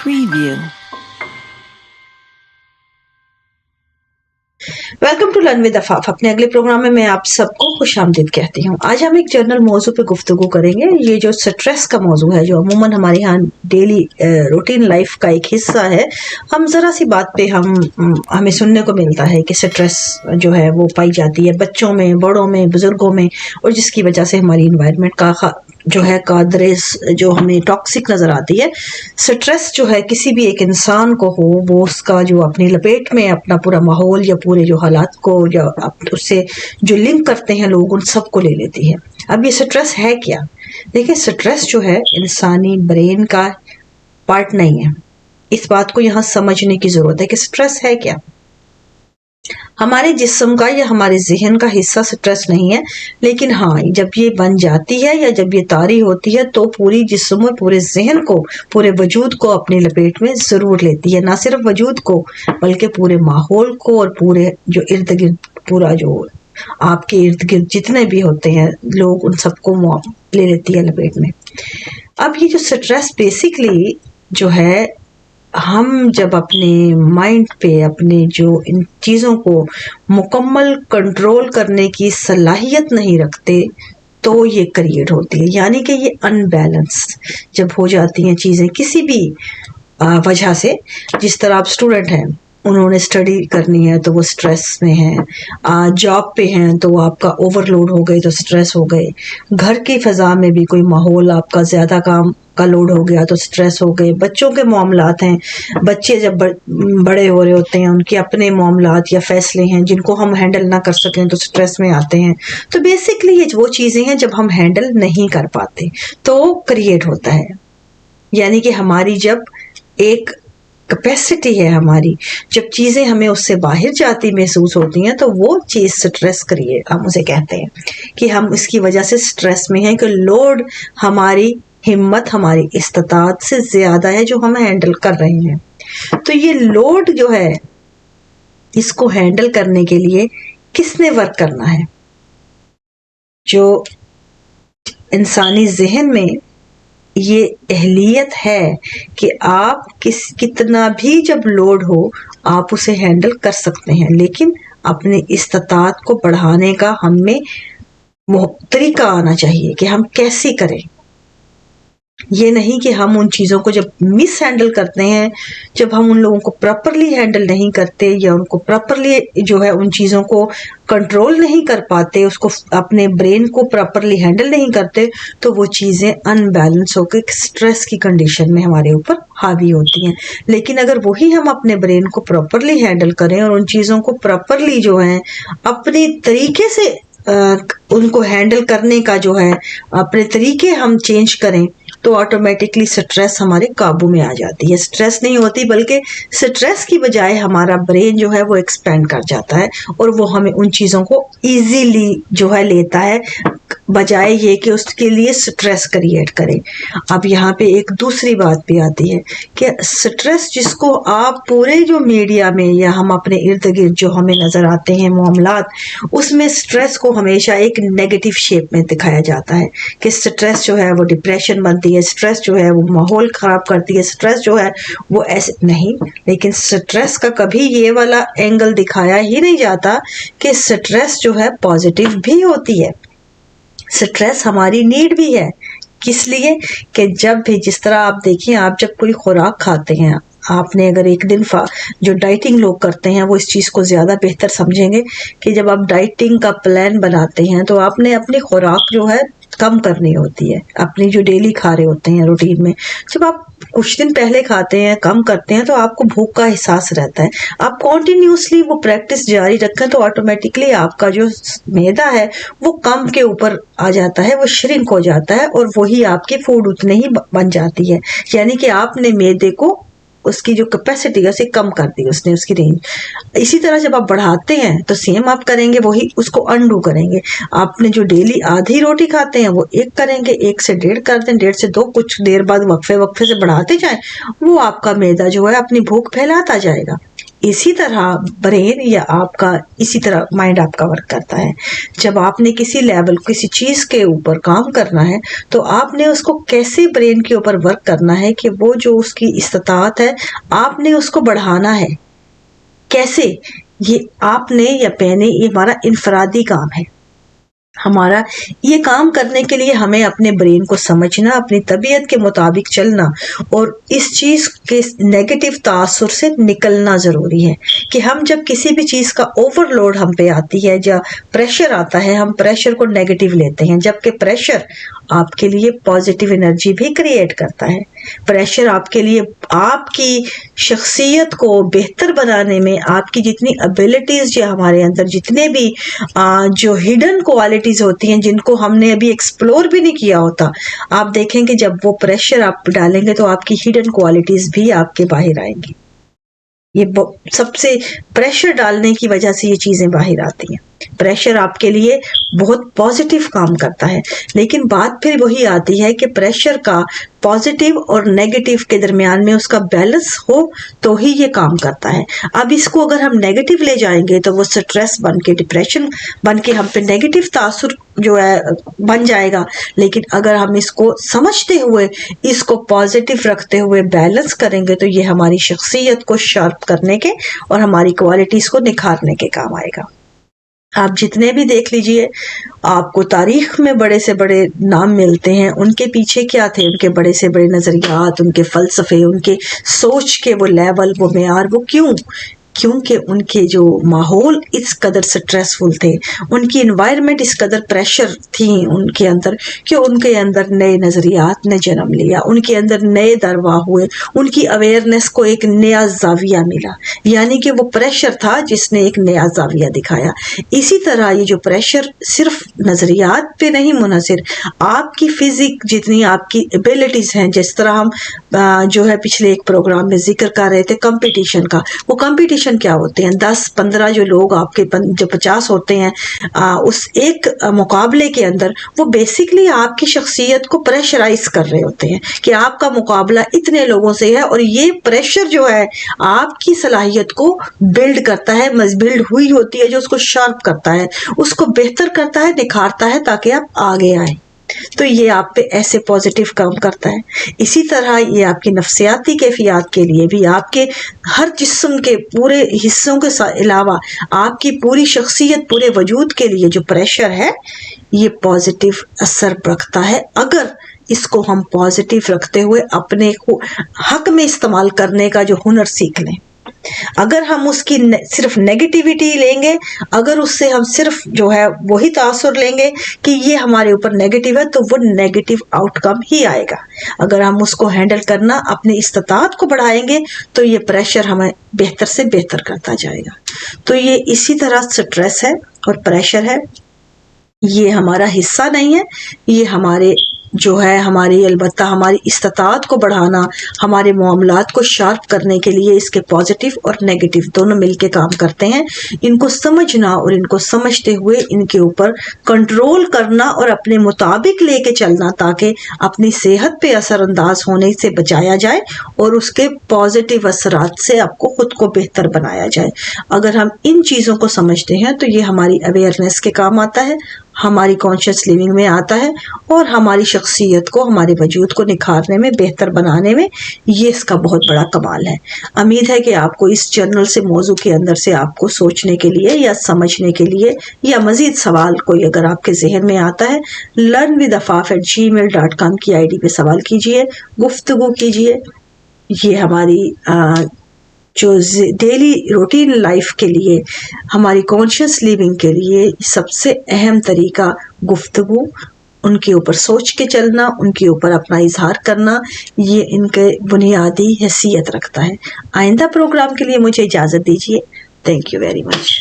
Preview. Welcome to learn with Afaf. अपने अगले programme में मैं आप सबको खुशामदीद कहती हूँ। आज हम एक जनरल मौजू पे गुफ्तगू करेंगे। ये जो स्ट्रेस का मौजू है, जो अमूमन हमारे यहाँ डेली रूटीन लाइफ का एक हिस्सा है, हम जरा सी बात पे हमें सुनने को मिलता है कि स्ट्रेस जो है वो पाई जाती है बच्चों में, बड़ों में, बुजुर्गों में, और जिसकी वजह से हमारी इन्वायरमेंट का जो है कादरेस जो हमें टॉक्सिक नजर आती है। स्ट्रेस जो है किसी भी एक इंसान को हो, वो उसका जो अपनी लपेट में अपना पूरा माहौल या पूरे जो हालात को या उससे जो लिंक करते हैं लोग, उन सब को ले लेती है। अब ये स्ट्रेस है क्या? देखिए, स्ट्रेस जो है इंसानी ब्रेन का पार्ट नहीं है। इस बात को यहाँ समझने की जरूरत है कि स्ट्रेस है क्या। हमारे जिस्म का या हमारे जहन का हिस्सा स्ट्रेस नहीं है, लेकिन हाँ, जब ये बन जाती है या जब ये तारी होती है तो पूरी जिस्म और पूरे जहन को, पूरे वजूद को अपने लपेट में जरूर लेती है। ना सिर्फ वजूद को, बल्कि पूरे माहौल को और पूरे जो इर्द गिर्द, पूरा जो आपके इर्द गिर्द जितने भी होते हैं लोग, उन सबको ले लेती है लपेट में। अब ये जो स्ट्रेस बेसिकली जो है, हम जब अपने माइंड पे अपने जो इन चीज़ों को मुकम्मल कंट्रोल करने की सलाहियत नहीं रखते तो ये क्रिएट होती है। यानी कि ये अनबैलेंस जब हो जाती हैं चीज़ें किसी भी वजह से। जिस तरह आप स्टूडेंट हैं, उन्होंने स्टडी करनी है तो वो स्ट्रेस में है, जॉब पे हैं तो आपका ओवरलोड हो गए तो स्ट्रेस हो गए, घर की फ़ज़ा में भी कोई माहौल आपका ज़्यादा काम का लोड हो गया तो स्ट्रेस हो गए, बच्चों के मामलात हैं, बच्चे जब बड़े हो रहे होते हैं, उनके अपने मामलात या फैसले हैं जिनको हम हैंडल ना कर सकें तो स्ट्रेस में आते हैं। तो बेसिकली ये वो चीज़ें हैं जब हम हैंडल नहीं कर पाते तो क्रिएट होता है। यानी कि हमारी जब एक कैपेसिटी है, हमारी जब चीज़ें हमें उससे बाहर जाती महसूस होती हैं तो वो चीज़ स्ट्रेस क्रिएट हम उसे कहते हैं कि हम इसकी वजह से स्ट्रेस में हैं कि लोड हमारी हिम्मत, हमारी इस्तात से ज़्यादा है जो हम हैंडल कर रहे हैं। तो ये लोड जो है, इसको हैंडल करने के लिए किसने वर्क करना है? जो इंसानी जहन में ये अहलियत है कि आप कितना भी जब लोड हो आप उसे हैंडल कर सकते हैं, लेकिन अपनी इस्तात को बढ़ाने का हमें वो तरीका आना चाहिए कि हम कैसे करें। ये नहीं कि हम उन चीज़ों को जब मिस हैंडल करते हैं, जब हम उन लोगों को प्रॉपरली हैंडल नहीं करते या उनको प्रॉपरली जो है उन चीज़ों को कंट्रोल नहीं कर पाते, उसको अपने ब्रेन को प्रॉपरली हैंडल नहीं करते, तो वो चीज़ें अनबैलेंस होकर स्ट्रेस की कंडीशन में हमारे ऊपर हावी होती हैं। लेकिन अगर वही हम अपने ब्रेन को प्रॉपरली हैंडल करें और उन चीज़ों को प्रॉपरली जो है अपने तरीके से उनको हैंडल करने का जो है अपने तरीके हम चेंज करें, तो ऑटोमेटिकली स्ट्रेस हमारे काबू में आ जाती है। स्ट्रेस नहीं होती, बल्कि स्ट्रेस की बजाय हमारा ब्रेन जो है वो एक्सपेंड कर जाता है और वो हमें उन चीज़ों को इजीली जो है लेता है, बजाय ये कि उसके लिए स्ट्रेस क्रिएट करे। अब यहाँ पे एक दूसरी बात भी आती है कि स्ट्रेस जिसको आप पूरे जो मीडिया में या हम अपने इर्द गिर्द जो हमें नज़र आते हैं मामलात, उसमें स्ट्रेस को हमेशा एक नेगेटिव शेप में दिखाया जाता है कि स्ट्रेस जो है वो डिप्रेशन बनती है, स्ट्रेस जो है वो माहौल ख़राब करती है, स्ट्रेस जो है वो ऐसे नहीं। लेकिन स्ट्रेस का कभी ये वाला एंगल दिखाया ही नहीं जाता कि स्ट्रेस जो है पॉजिटिव भी होती है। स्ट्रेस हमारी नीड भी है। किस लिए? कि जब भी, जिस तरह आप देखिए, आप जब कोई खुराक खाते हैं, आपने अगर एक दिन जो डाइटिंग लोग करते हैं वो इस चीज़ को ज़्यादा बेहतर समझेंगे कि जब आप डाइटिंग का प्लान बनाते हैं तो आपने अपनी खुराक जो है कम करनी होती है, अपनी जो डेली खा रहे होते हैं रूटीन में। जब आप कुछ दिन पहले खाते हैं, कम करते हैं, तो आपको भूख का एहसास रहता है। आप कॉन्टिन्यूसली वो प्रैक्टिस जारी रखें तो ऑटोमेटिकली आपका जो मैदा है वो कम के ऊपर आ जाता है, वो श्रिंक हो जाता है और वही आपकी फूड उतने ही बन जाती है। यानी कि आपने मैदे को, उसकी जो कैपेसिटी है उसे कम कर दी उसने, उसकी रेंज। इसी तरह जब आप बढ़ाते हैं तो सेम आप करेंगे, वही उसको अनडू करेंगे। आपने जो डेली आधी रोटी खाते हैं वो एक करेंगे, 1 से 1.5 कर दें, 1.5 से 2, कुछ देर बाद वक्फे से बढ़ाते जाएं, वो आपका मैदा जो है अपनी भूख फैलाता जाएगा। इसी तरह ब्रेन या आपका इसी तरह माइंड आपका वर्क करता है। जब आपने किसी लेवल किसी चीज के ऊपर काम करना है तो आपने उसको कैसे ब्रेन के ऊपर वर्क करना है कि वो जो उसकी इस्तात है आपने उसको बढ़ाना है कैसे, ये आपने या मैंने, ये हमारा इनफरादी काम है। हमारा ये काम करने के लिए हमें अपने ब्रेन को समझना, अपनी तबीयत के मुताबिक चलना और इस चीज के नेगेटिव तासुर से निकलना जरूरी है कि हम जब किसी भी चीज का ओवरलोड हम पे आती है, जब प्रेशर आता है, हम प्रेशर को नेगेटिव लेते हैं, जबकि प्रेशर आपके लिए पॉजिटिव एनर्जी भी क्रिएट करता है। प्रेशर आपके लिए आपकी शख्सियत को बेहतर बनाने में, आपकी जितनी एबिलिटीज जो हमारे अंदर जितने भी जो हिडन क्वालिटीज होती हैं जिनको हमने अभी एक्सप्लोर भी नहीं किया होता, आप देखेंगे जब वो प्रेशर आप डालेंगे तो आपकी हिडन क्वालिटीज भी आपके बाहर आएंगी। ये सबसे प्रेशर डालने की वजह से ये चीजें बाहर आती हैं। प्रेशर आपके लिए बहुत पॉजिटिव काम करता है, लेकिन बात फिर वही आती है कि प्रेशर का पॉजिटिव और नेगेटिव के दरमियान में उसका बैलेंस हो तो ही ये काम करता है। अब इसको अगर हम नेगेटिव ले जाएंगे तो वो स्ट्रेस बन के, डिप्रेशन बन के हम पे नेगेटिव तासुर जो है बन जाएगा। लेकिन अगर हम इसको समझते हुए, इसको पॉजिटिव रखते हुए बैलेंस करेंगे तो ये हमारी शख्सियत को शार्प करने के और हमारी क्वालिटीज को निखारने के काम आएगा। आप जितने भी देख लीजिए, आपको तारीख में बड़े से बड़े नाम मिलते हैं, उनके पीछे क्या थे, उनके बड़े से बड़े नजरियात, उनके फलसफे, उनके सोच के वो लेवल, वो मेयार, वो क्योंकि उनके जो माहौल इस कदर स्ट्रेसफुल थे, उनकी इन्वायरमेंट इस कदर प्रेशर थी उनके अंदर कि उनके अंदर नए नज़रियात ने जन्म लिया, उनके अंदर नए दरवा हुए, उनकी अवेयरनेस को एक नया जाविया मिला। यानी कि वो प्रेशर था जिसने एक नया जाविया दिखाया। इसी तरह ये जो प्रेशर सिर्फ नज़रियात पे नहीं मुनहसर, आपकी फिजिक जितनी आपकी एबिलिटीज़ हैं, जिस तरह हम जो है पिछले एक प्रोग्राम में जिक्र कर रहे थे कंपटीशन का, वो कंपटीशन क्या होते हैं, 10-15 जो लोग आपके जो 50 होते हैं उस एक मुकाबले के अंदर, वो बेसिकली आपकी शख्सियत को प्रेशराइज कर रहे होते हैं कि आपका मुकाबला इतने लोगों से है और ये प्रेशर जो है आपकी सलाहियत को बिल्ड करता है, बिल्ड हुई होती है जो उसको शार्प करता है, उसको बेहतर करता है, निखारता है ताकि आप आगे आए। तो ये आप पे ऐसे पॉजिटिव काम करता है। इसी तरह ये आपकी नफ्सियाती कैफियत के लिए भी, आपके हर जिस्म के पूरे हिस्सों के अलावा आपकी पूरी शख्सियत, पूरे वजूद के लिए जो प्रेशर है ये पॉजिटिव असर रखता है अगर इसको हम पॉजिटिव रखते हुए अपने को हक में इस्तेमाल करने का जो हुनर सीख लें। अगर हम उसकी सिर्फ नेगेटिविटी लेंगे, अगर उससे हम सिर्फ जो है वही तासुर लेंगे कि ये हमारे ऊपर नेगेटिव है, तो वो नेगेटिव आउटकम ही आएगा। अगर हम उसको हैंडल करना, अपनी इस्तात को बढ़ाएंगे तो ये प्रेशर हमें बेहतर से बेहतर करता जाएगा। तो ये इसी तरह स्ट्रेस है और प्रेशर है, ये हमारा हिस्सा नहीं है, ये हमारे जो है हमारी अलबत्ता हमारी इस्तात को बढ़ाना, हमारे मामलात को शार्प करने के लिए इसके पॉजिटिव और नेगेटिव दोनों मिलके काम करते हैं। इनको समझना और इनको समझते हुए इनके ऊपर कंट्रोल करना और अपने मुताबिक लेके चलना ताकि अपनी सेहत पे असरअंदाज होने से बचाया जाए और उसके पॉजिटिव असरात से आपको खुद को बेहतर बनाया जाए। अगर हम इन चीज़ों को समझते हैं तो ये हमारी अवेयरनेस के काम आता है, हमारी कॉन्शियस लिविंग में आता है और हमारी शख्सियत को, हमारे वजूद को निखारने में, बेहतर बनाने में ये इसका बहुत बड़ा कमाल है। उम्मीद है कि आपको इस जर्नल से मौजू के अंदर से आपको सोचने के लिए या समझने के लिए या मज़ीद सवाल कोई अगर आपके जहन में आता है, learnwithafaf@gmail.com की ID पे सवाल कीजिए, गुफ्तगू कीजिए। ये हमारी जो डेली रूटीन लाइफ के लिए, हमारी कॉन्शियस लिविंग के लिए सबसे अहम तरीका गुफ्तगू, उनके ऊपर सोच के चलना, उनके ऊपर अपना इजहार करना, ये इनके बुनियादी हैसियत रखता है। आइंदा प्रोग्राम के लिए मुझे इजाज़त दीजिए। Thank you very much.